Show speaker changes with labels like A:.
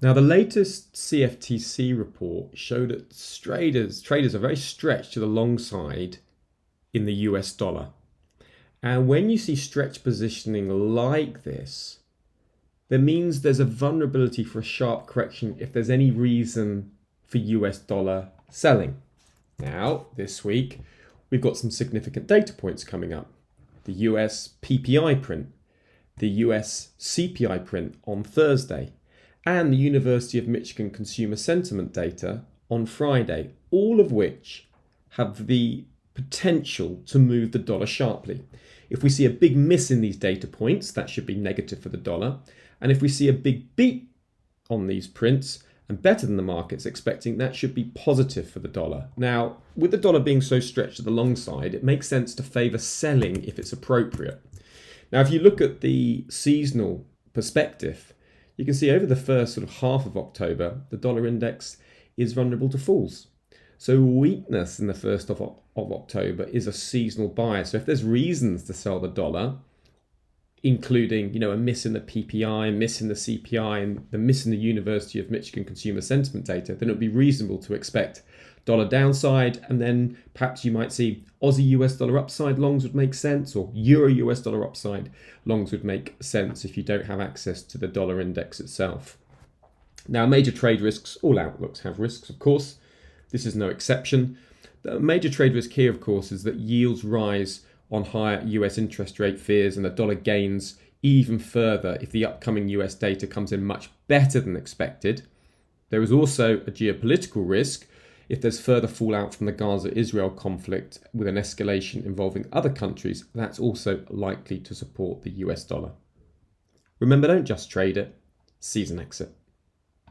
A: Now, the latest CFTC report showed that traders are very stretched to the long side in the US dollar. And when you see stretch positioning like this, that means there's a vulnerability for a sharp correction if there's any reason for US dollar selling. Now, this week, we've got some significant data points coming up. The US PPI print, the US CPI print on Thursday, and the University of Michigan consumer sentiment data on Friday, all of which have the potential to move the dollar sharply. If we see a big miss in these data points, that should be negative for the dollar. And if we see a big beat on these prints and better than the market's expecting, that should be positive for the dollar. Now, with the dollar being so stretched to the long side, it makes sense to favor selling if it's appropriate. Now, if you look at the seasonal perspective, you can see over the first sort of half of October, the dollar index is vulnerable to falls. So weakness in the first of October is a seasonal buy. So if there's reasons to sell the dollar, including a miss in the PPI, a miss in the CPI, and the miss in the University of Michigan consumer sentiment data, then it would be reasonable to expect dollar downside, and then perhaps you might see Aussie US dollar upside longs would make sense, or Euro US dollar upside longs would make sense if you don't have access to the dollar index itself. Now, major trade risks, all outlooks have risks, of course. This is no exception. The major trade risk here, of course, is that yields rise on higher US interest rate fears and the dollar gains even further if the upcoming US data comes in much better than expected. There is also a geopolitical risk if there's further fallout from the Gaza-Israel conflict with an escalation involving other countries. That's also likely to support the US dollar. Remember, don't just trade it, seize an exit.